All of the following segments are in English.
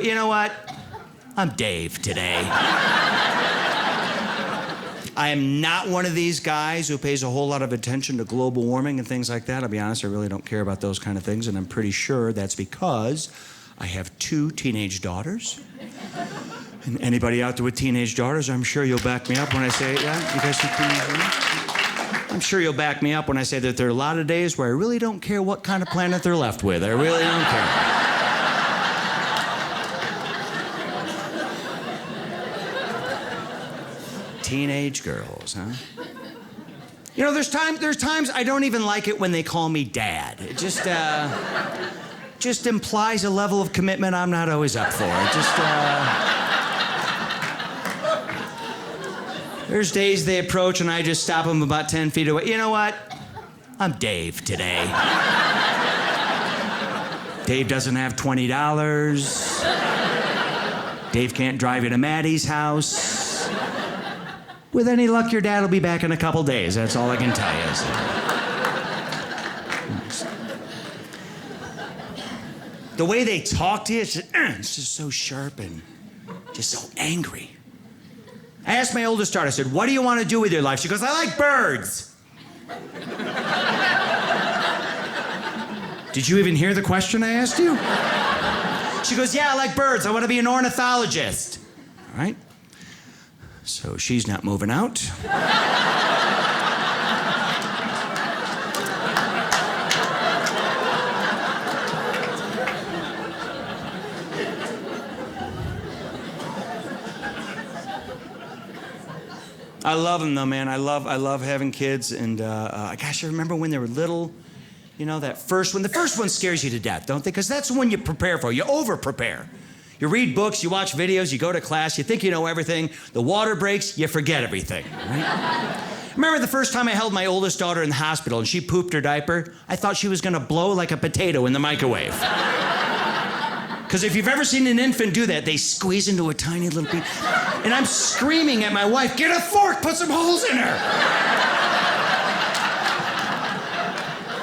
You know what? I'm Dave today. I am not one of these guys who pays a whole lot of attention to global warming and things like that. I'll be honest, I really don't care about those kind of things, and I'm pretty sure that's because I have 2 teenage daughters. And anybody out there with teenage daughters, I'm sure you'll back me up when I say that. You guys see teenage daughters? I'm sure you'll back me up when I say that there are a lot of days where I really don't care what kind of planet they're left with. I really don't care. Teenage girls, huh? You know, there's times I don't even like it when they call me dad. It just implies a level of commitment I'm not always up for. There's days they approach and I just stop them about 10 feet away. You know what? I'm Dave today. Dave doesn't have $20. Dave can't drive you to Maddie's house. With any luck, your dad will be back in a couple days. That's all I can tell you. The way they talk to you, it's just so sharp and just so angry. I asked my oldest daughter, I said, what do you want to do with your life? She goes, I like birds. Did you even hear the question I asked you? She goes, yeah, I like birds. I want to be an ornithologist. All right. So she's not moving out. I love them though, man. I love having kids, and gosh, I remember when they were little. You know, that first one. The first one scares you to death, don't they? Because that's the one you prepare for. You over-prepare. You read books, you watch videos, you go to class, you think you know everything. The water breaks, you forget everything, right? Remember the first time I held my oldest daughter in the hospital and she pooped her diaper? I thought she was gonna blow like a potato in the microwave. Because if you've ever seen an infant do that, they squeeze into a tiny little piece. And I'm screaming at my wife, get a fork, put some holes in her.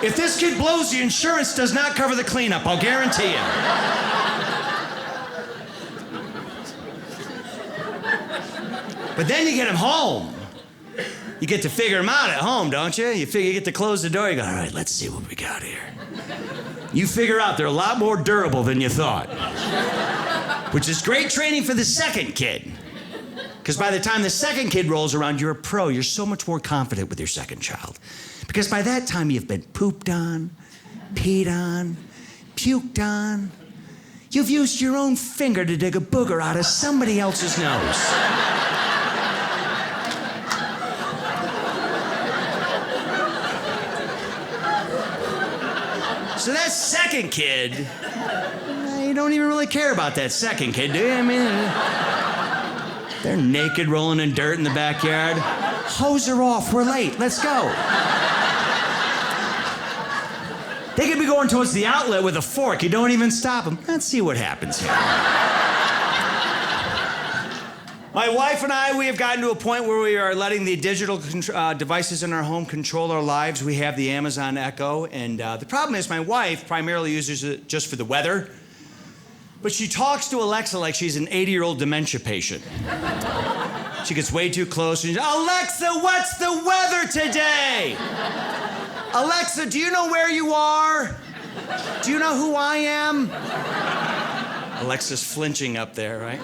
If this kid blows, the insurance does not cover the cleanup, I'll guarantee you. But then you get him home. You get to figure him out at home, don't you? You get to close the door, you go, all right, let's see what we got here. You figure out they're a lot more durable than you thought. Which is great training for the second kid. Because by the time the second kid rolls around, you're a pro. You're so much more confident with your second child. Because by that time, you've been pooped on, peed on, puked on. You've used your own finger to dig a booger out of somebody else's nose. So that second kid, you don't even really care about that second kid, do you? I mean, they're naked, rolling in dirt in the backyard. Hose her off, we're late, let's go. They could be going towards the outlet with a fork. You don't even stop them. Let's see what happens here. My wife and I, we have gotten to a point where we are letting the digital devices in our home control our lives. We have the Amazon Echo, and the problem is my wife primarily uses it just for the weather, but she talks to Alexa like she's an 80-year-old dementia patient. She gets way too close, and she's, Alexa, what's the weather today? Alexa, do you know where you are? Do you know who I am? Alexa's flinching up there, right?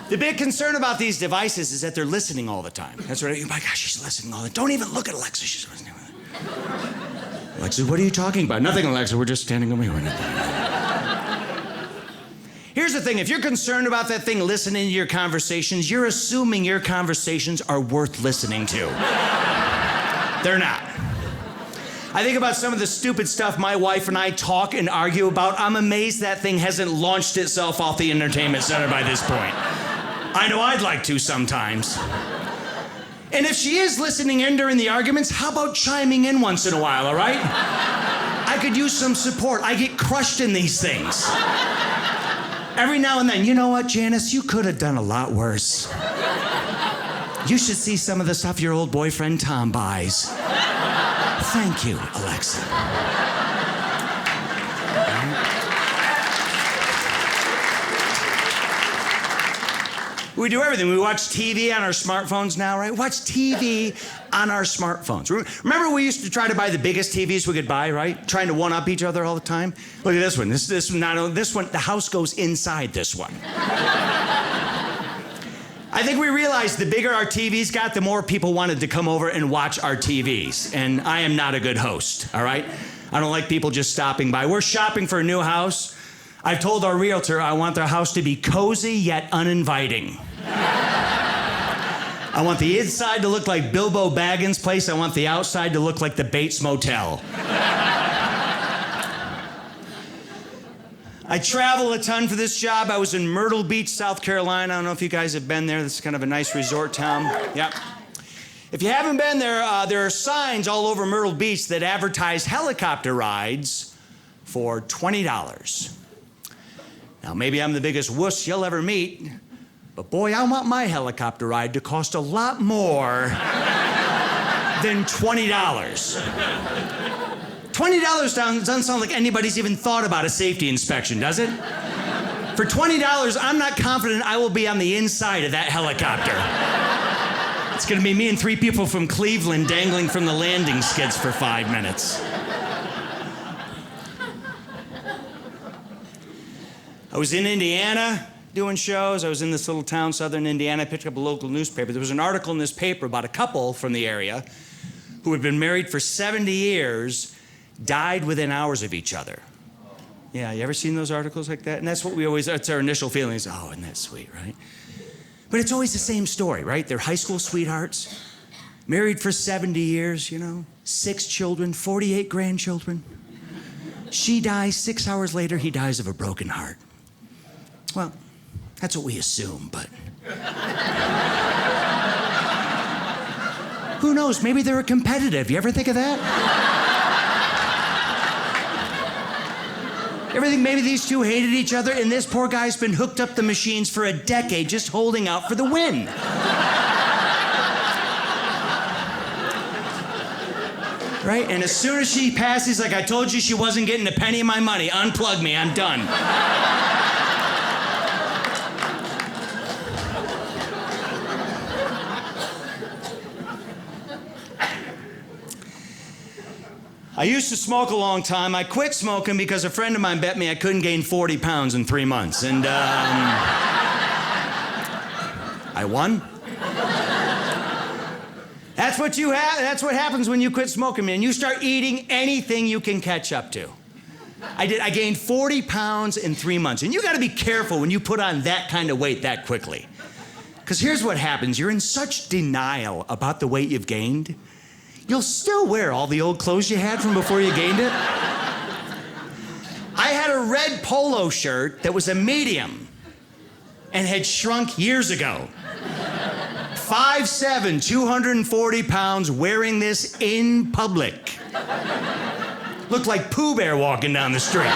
The big concern about these devices is that they're listening all the time. That's right. Oh my gosh, she's listening all the time. Don't even look at Alexa. She's listening. Alexa, what are you talking about? Nothing, Alexa. We're just standing over here. Here's the thing. If you're concerned about that thing listening to your conversations, you're assuming your conversations are worth listening to. They're not. I think about some of the stupid stuff my wife and I talk and argue about. I'm amazed that thing hasn't launched itself off the entertainment center by this point. I know I'd like to sometimes. And if she is listening in during the arguments, how about chiming in once in a while, all right? I could use some support. I get crushed in these things. Every now and then, you know what, Janice? You could have done a lot worse. You should see some of the stuff your old boyfriend Tom buys. Thank you, Alexa. We do everything. We watch TV on our smartphones now, right? Watch TV on our smartphones. Remember we used to try to buy the biggest TVs we could buy, right? Trying to one-up each other all the time. Look at this one. This one, the house goes inside this one. I think we realized the bigger our TVs got, the more people wanted to come over and watch our TVs. And I am not a good host, all right? I don't like people just stopping by. We're shopping for a new house. I've told our realtor I want their house to be cozy yet uninviting. I want the inside to look like Bilbo Baggins' place. I want the outside to look like the Bates Motel. I travel a ton for this job. I was in Myrtle Beach, South Carolina. I don't know if you guys have been there. This is kind of a nice resort town. Yeah. If you haven't been there, there are signs all over Myrtle Beach that advertise helicopter rides for $20. Now, maybe I'm the biggest wuss you'll ever meet, but boy, I want my helicopter ride to cost a lot more than $20. $20 doesn't sound like anybody's even thought about a safety inspection, does it? For $20, I'm not confident I will be on the inside of that helicopter. It's gonna be me and 3 people from Cleveland dangling from the landing skids for 5 minutes. I was in Indiana doing shows. I was in this little town, southern Indiana. I picked up a local newspaper. There was an article in this paper about a couple from the area who had been married for 70 years, died within hours of each other. Yeah, you ever seen those articles like that? And that's what that's our initial feeling is, oh, isn't that sweet, right? But it's always the same story, right? They're high school sweethearts, married for 70 years, 6 children, 48 grandchildren. She dies, 6 hours later, he dies of a broken heart. Well, that's what we assume, but... Who knows? Maybe they were competitive. You ever think of that? Ever think maybe these two hated each other and this poor guy's been hooked up the machines for a decade just holding out for the win? Right? And as soon as she passes, like I told you she wasn't getting a penny of my money. Unplug me, I'm done. I used to smoke a long time. I quit smoking because a friend of mine bet me I couldn't gain 40 pounds in 3 months. And I won. That's what happens when you quit smoking, man. You start eating anything you can catch up to. I gained 40 pounds in 3 months. And you gotta be careful when you put on that kind of weight that quickly. Because here's what happens. You're in such denial about the weight you've gained, you'll still wear all the old clothes you had from before you gained it. I had a red polo shirt that was a medium and had shrunk years ago. 5'7", 240 pounds, wearing this in public. Looked like Pooh Bear walking down the street.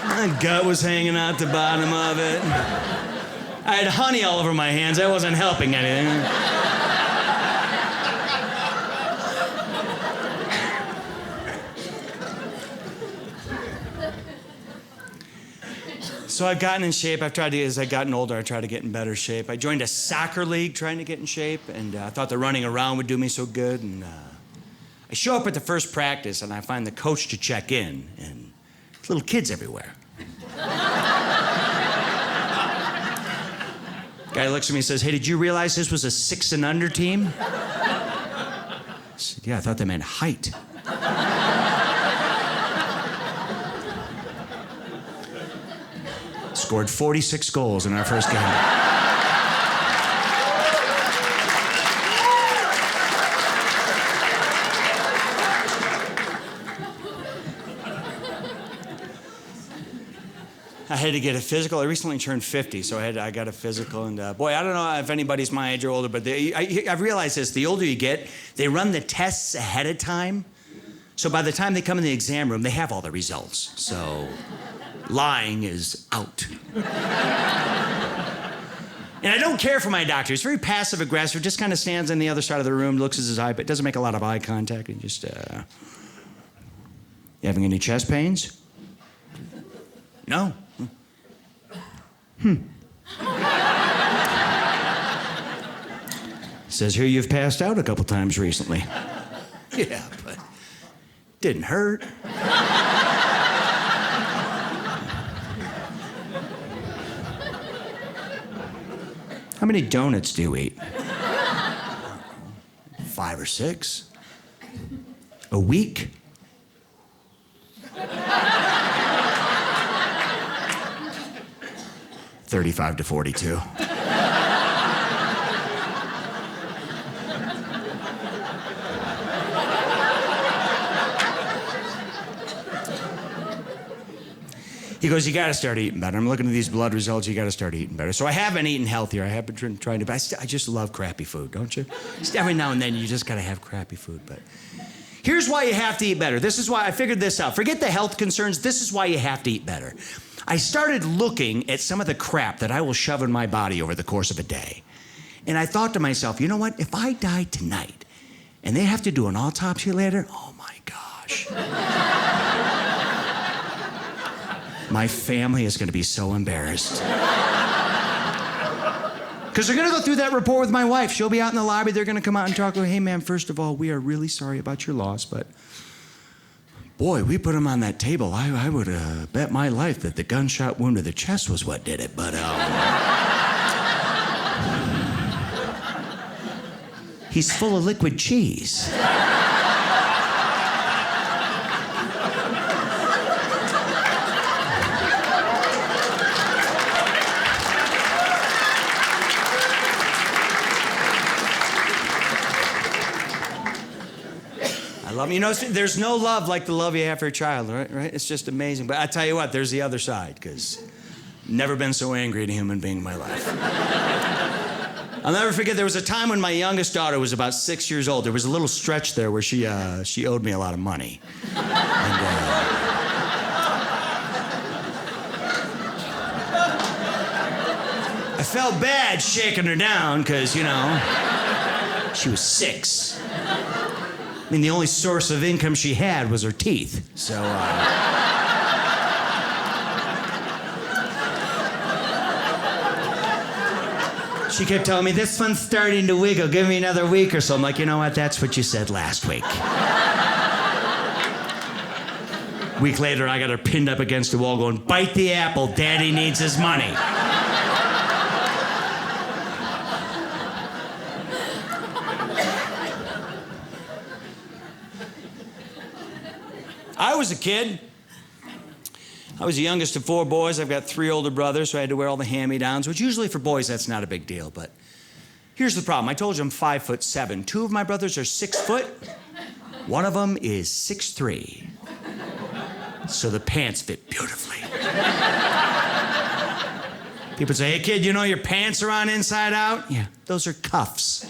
My gut was hanging out the bottom of it. I had honey all over my hands. That wasn't helping anything. So I've gotten in shape. As I've gotten older, I try to get in better shape. I joined a soccer league trying to get in shape, and I thought the running around would do me so good. And I show up at the first practice, and I find the coach to check in, and little kids everywhere. Guy looks at me and says, "Hey, did you realize this was a 6 and under team?" I said, "Yeah, I thought they meant height." Scored 46 goals in our first game. I had to get a physical. I recently turned 50, so I got a physical. And boy, I don't know if anybody's my age or older, but I've realized this. The older you get, they run the tests ahead of time. So by the time they come in the exam room, they have all the results. So lying is out. And I don't care for my doctor. He's very passive aggressive, just kind of stands on the other side of the room, looks at his eye, but doesn't make a lot of eye contact. And just, you having any chest pains? No. Says here you've passed out a couple times recently. Yeah, but didn't hurt. How many donuts do you eat? 5 or 6. A week? $35 to $42. He goes, you got to start eating better. I'm looking at these blood results. You got to start eating better. So I have been eating healthier. I have been trying to, but I just love crappy food, don't you? Just every now and then, you just got to have crappy food. But here's why you have to eat better. This is why I figured this out. Forget the health concerns. This is why you have to eat better. I started looking at some of the crap that I will shove in my body over the course of a day. And I thought to myself, you know what? If I die tonight and they have to do an autopsy later, oh my gosh. My family is going to be so embarrassed. Because they're going to go through that report with my wife. She'll be out in the lobby. They're going to come out and talk. Go, hey, man, first of all, we are really sorry about your loss, but boy, we put him on that table. I would bet my life that the gunshot wound to the chest was what did it, but he's full of liquid cheese. Love, you know, there's no love like the love you have for a child, right? It's just amazing. But I tell you what, there's the other side, because never been so angry at a human being in my life. I'll never forget, there was a time when my youngest daughter was about 6 years old. There was a little stretch there where she owed me a lot of money. And, I felt bad shaking her down because, you know, she was 6. I mean, the only source of income she had was her teeth. So, she kept telling me, this one's starting to wiggle. Give me another week or so. I'm like, you know what? That's what you said last week. A week later, I got her pinned up against the wall going, bite the apple. Daddy needs his money. I was a kid. I was the youngest of 4 boys. I've got 3 older brothers, so I had to wear all the hand-me-downs, which usually for boys, that's not a big deal. But here's the problem. I told you I'm 5'7". 2 of my brothers are 6 foot. One of them is 6'3". So the pants fit beautifully. People say, hey, kid, you know your pants are on inside out? Yeah, those are cuffs.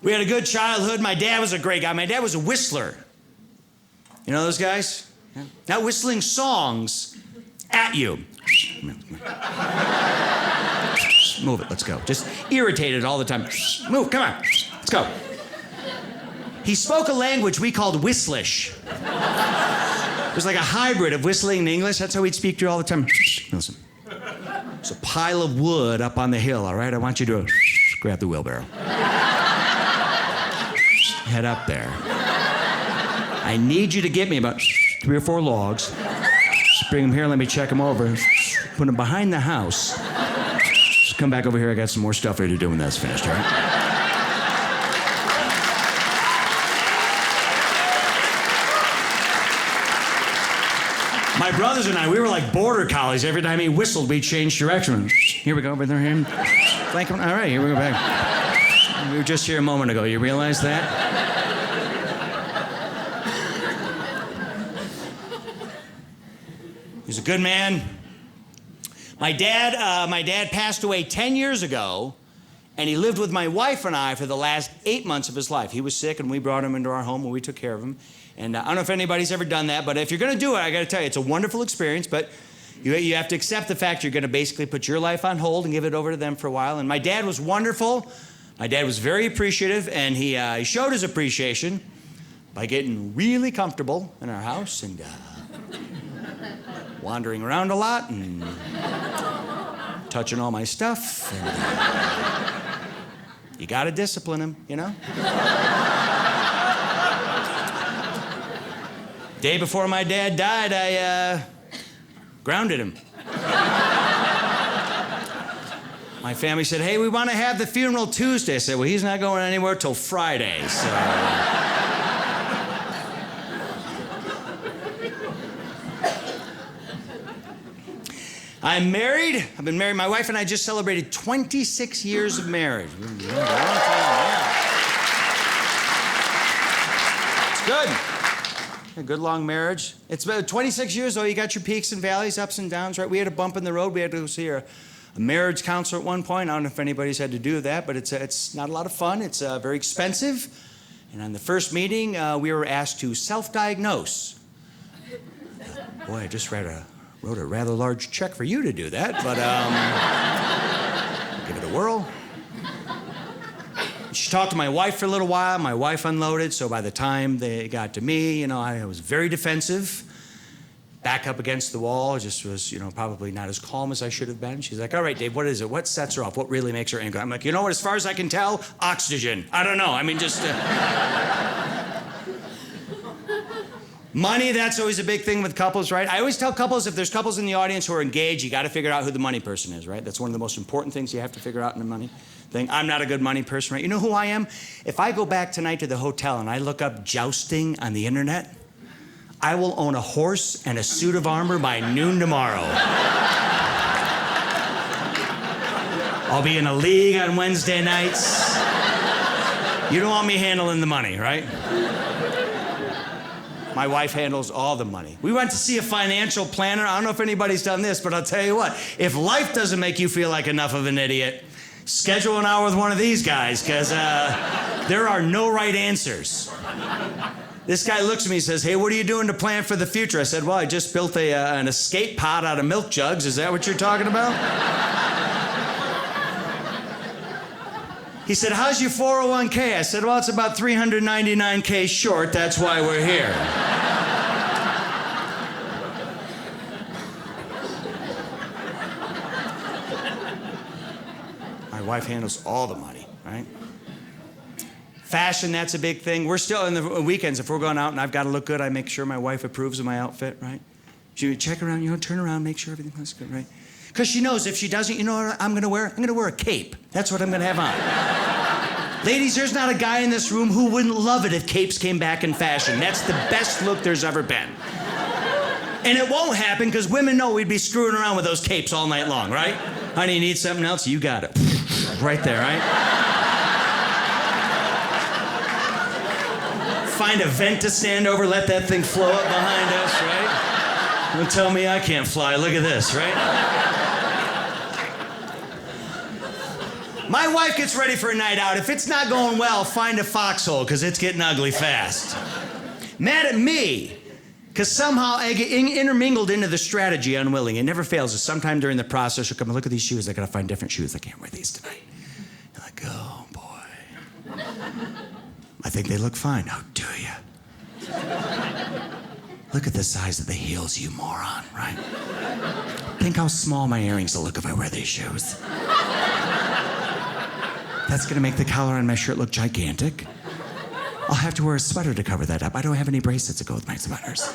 We had a good childhood. My dad was a great guy. My dad was a whistler. You know those guys? Yeah. Not whistling songs at you. Move it, let's go. Just irritated all the time. Move, come on, let's go. He spoke a language we called Whistlish. It was like a hybrid of whistling and English. That's how he'd speak to you all the time. Listen. There's a pile of wood up on the hill, all right? I want you to grab the wheelbarrow. Head up there. I need you to get me about 3 or 4 logs. Bring them here, let me check them over. Put them behind the house. Just come back over here, I got some more stuff for you to do when that's finished, all right? My brothers and I, we were like border collies. Every time he whistled, we'd change direction. Here we go, over there. Thank him. All right, here we go back. We were just here a moment ago. You realize that? He's a good man. My dad passed away 10 years ago, and he lived with my wife and I for the last 8 months of his life. He was sick, and we brought him into our home, and we took care of him. And I don't know if anybody's ever done that, but if you're going to do it, I got to tell you, it's a wonderful experience. But You have to accept the fact you're going to basically put your life on hold and give it over to them for a while. And my dad was wonderful. My dad was very appreciative, and he showed his appreciation by getting really comfortable in our house and wandering around a lot and touching all my stuff. And, you got to discipline him, you know? Day before my dad died, I grounded him. My family said, hey, we want to have the funeral Tuesday. I said, well, he's not going anywhere till Friday, so... I'm married. I've been married. My wife and I just celebrated 26 years of marriage. It's good. A good long marriage. It's about 26 years, though. You got your peaks and valleys, ups and downs, right? We had a bump in the road. We had to go see a marriage counselor at one point. I don't know if anybody's had to do that, but it's not a lot of fun. It's very expensive. And on the first meeting, we were asked to self-diagnose. Boy, I just wrote a rather large check for you to do that, but give it a whirl. She talked to my wife for a little while. My wife unloaded, so by the time they got to me, you know, I was very defensive, back up against the wall, just was, you know, probably not as calm as I should have been. She's like, all right, Dave, what is it? What sets her off? What really makes her angry? I'm like, you know what, as far as I can tell, oxygen. I don't know. I mean, just... Money, that's always a big thing with couples, right? I always tell couples, if there's couples in the audience who are engaged, you got to figure out who the money person is, right? That's one of the most important things you have to figure out in a money thing. I'm not a good money person, right? You know who I am? If I go back tonight to the hotel and I look up jousting on the internet, I will own a horse and a suit of armor by noon tomorrow. I'll be in a league on Wednesday nights. You don't want me handling the money, right? My wife handles all the money. We went to see a financial planner. I don't know if anybody's done this, but I'll tell you what. If life doesn't make you feel like enough of an idiot, schedule an hour with one of these guys, because there are no right answers. This guy looks at me and says, hey, what are you doing to plan for the future? I said, well, I just built an escape pod out of milk jugs. Is that what you're talking about? He said, how's your 401k? I said, well, it's about $399K short. That's why we're here. My wife handles all the money, right? Fashion, that's a big thing. We're still in the weekends. If we're going out and I've got to look good, I make sure my wife approves of my outfit, right? She check around, you know, turn around, make sure everything looks good, right? Because she knows if she doesn't, you know what I'm going to wear? I'm going to wear a cape. That's what I'm going to have on. Ladies, there's not a guy in this room who wouldn't love it if capes came back in fashion. That's the best look there's ever been. And it won't happen because women know we'd be screwing around with those capes all night long, right? Honey, you need something else? You got it. Right there, right? Find a vent to stand over, let that thing flow up behind us, right? Don't tell me I can't fly. Look at this, right? My wife gets ready for a night out. If it's not going well, find a foxhole, because it's getting ugly fast. Mad at me, because somehow I get intermingled into the strategy unwilling. It never fails. Sometime during the process, she'll come and look at these shoes. I got to find different shoes. I can't wear these tonight. I'm like, oh, boy. I think they look fine. How do you? Look at the size of the heels, you moron, right? Think how small my earrings will look if I wear these shoes. That's gonna make the collar on my shirt look gigantic. I'll have to wear a sweater to cover that up. I don't have any bracelets to go with my sweaters.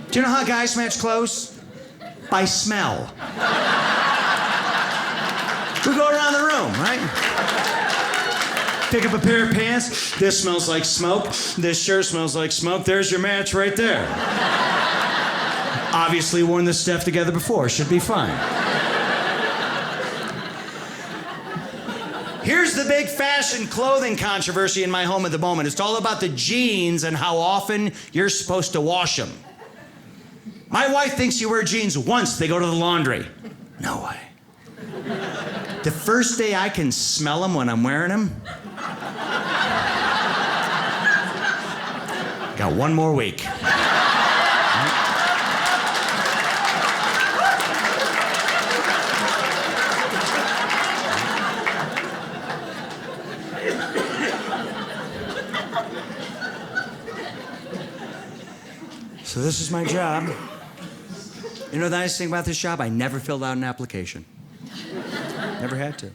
Do you know how guys match clothes? By smell. We go around the room, right? Pick up a pair of pants. This smells like smoke. This shirt smells like smoke. There's your match right there. Obviously worn this stuff together before. Should be fine. Here's the big fashion clothing controversy in my home at the moment. It's all about the jeans and how often you're supposed to wash them. My wife thinks you wear jeans once they go to the laundry. No way. The first day I can smell them when I'm wearing them. Got one more week. this is my job. You know the nice thing about this job? I never filled out an application. Never had to.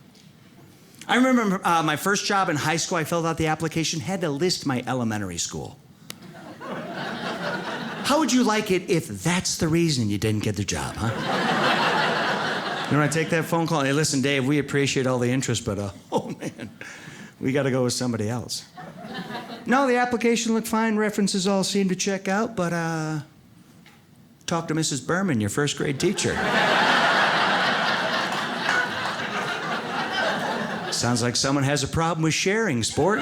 I remember my first job in high school, I filled out the application, had to list my elementary school. How would you like it if that's the reason you didn't get the job, huh? You want to take that phone call? Hey, listen, Dave, we appreciate all the interest, but, oh, man, we got to go with somebody else. No, the application looked fine. References all seemed to check out, but, talk to Mrs. Berman, your first grade teacher. Sounds like someone has a problem with sharing, sport.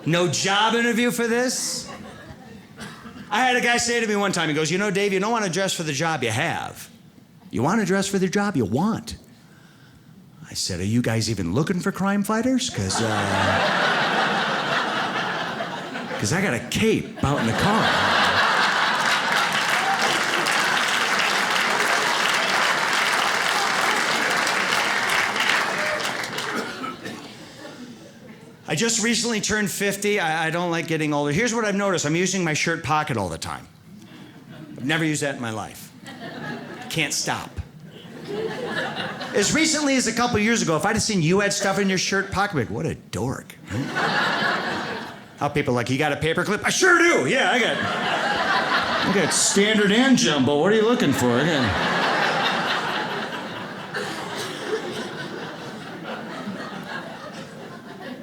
No job interview for this? I had a guy say to me one time, he goes, you know, Dave, you don't want to dress for the job you have. You want to dress for the job you want. I said, are you guys even looking for crime fighters? Because I got a cape out in the car. I just recently turned 50. I don't like getting older. Here's what I've noticed. I'm using my shirt pocket all the time. I've never used that in my life. Can't stop. As recently as a couple years ago, if I'd have seen you had stuff in your shirt pocket, I'd be like, what a dork. How people are like, you got a paperclip? I sure do. Yeah, I got standard and jumbo. What are you looking for?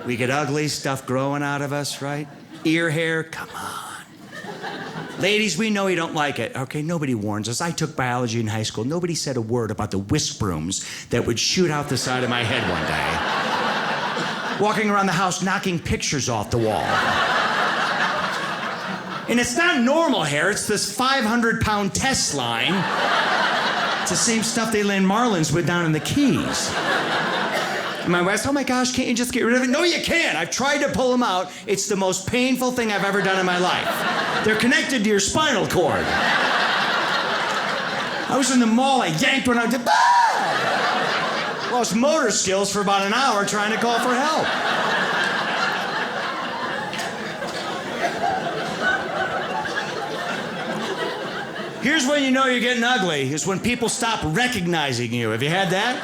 We get ugly, stuff growing out of us, right? Ear hair, come on. Ladies, we know you don't like it. Okay, nobody warns us. I took biology in high school. Nobody said a word about the whisk brooms that would shoot out the side of my head one day. Walking around the house, knocking pictures off the wall. And it's not normal hair, it's this 500-pound test line. It's the same stuff they land marlins with down in the Keys. And my wife's, oh my gosh, can't you just get rid of it? No, you can't. I've tried to pull them out. It's the most painful thing I've ever done in my life. They're connected to your spinal cord. I was in the mall, I yanked one out. Lost motor skills for about an hour trying to call for help. Here's when you know you're getting ugly, is when people stop recognizing you. Have you had that?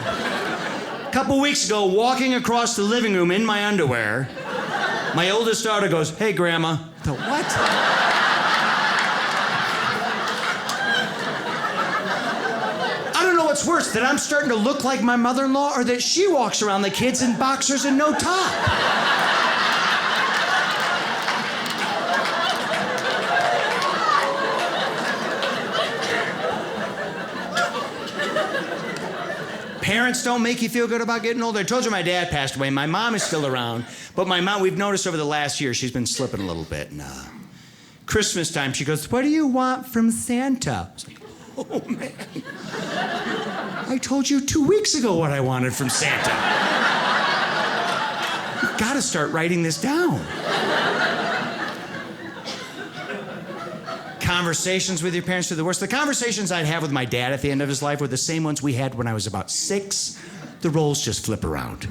A couple weeks ago, walking across the living room in my underwear, my oldest daughter goes, hey, Grandma. I thought, what? I don't know what's worse, that I'm starting to look like my mother-in-law or that she walks around the kids in boxers and no top. Parents don't make you feel good about getting older. I told you my dad passed away. My mom is still around. But my mom, we've noticed over the last year, she's been slipping a little bit. And Christmas time, she goes, what do you want from Santa? I was like, oh, man. I told you 2 weeks ago what I wanted from Santa. You've got to start writing this down. Conversations with your parents are the worst. The conversations I'd have with my dad at the end of his life were the same ones we had when I was about 6. The roles just flip around.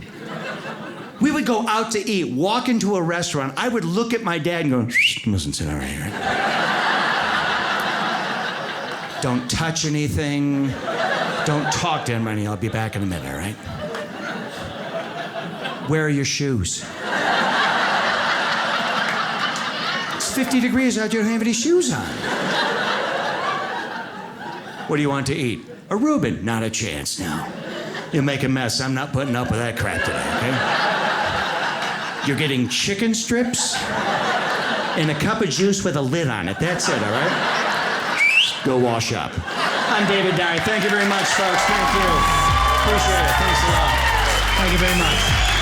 We would go out to eat, walk into a restaurant. I would look at my dad and go, listen, sit all right. Don't touch anything. Don't talk to anybody. I'll be back in a minute, all right? Where are your shoes? 50 degrees out, you don't have any shoes on. What do you want to eat? A Reuben? Not a chance, no. You'll make a mess. I'm not putting up with that crap today, okay? You're getting chicken strips and a cup of juice with a lid on it. That's it, all right? Go wash up. I'm David Dyer. Thank you very much, folks. Thank you. Appreciate it. Thanks a lot. Thank you very much.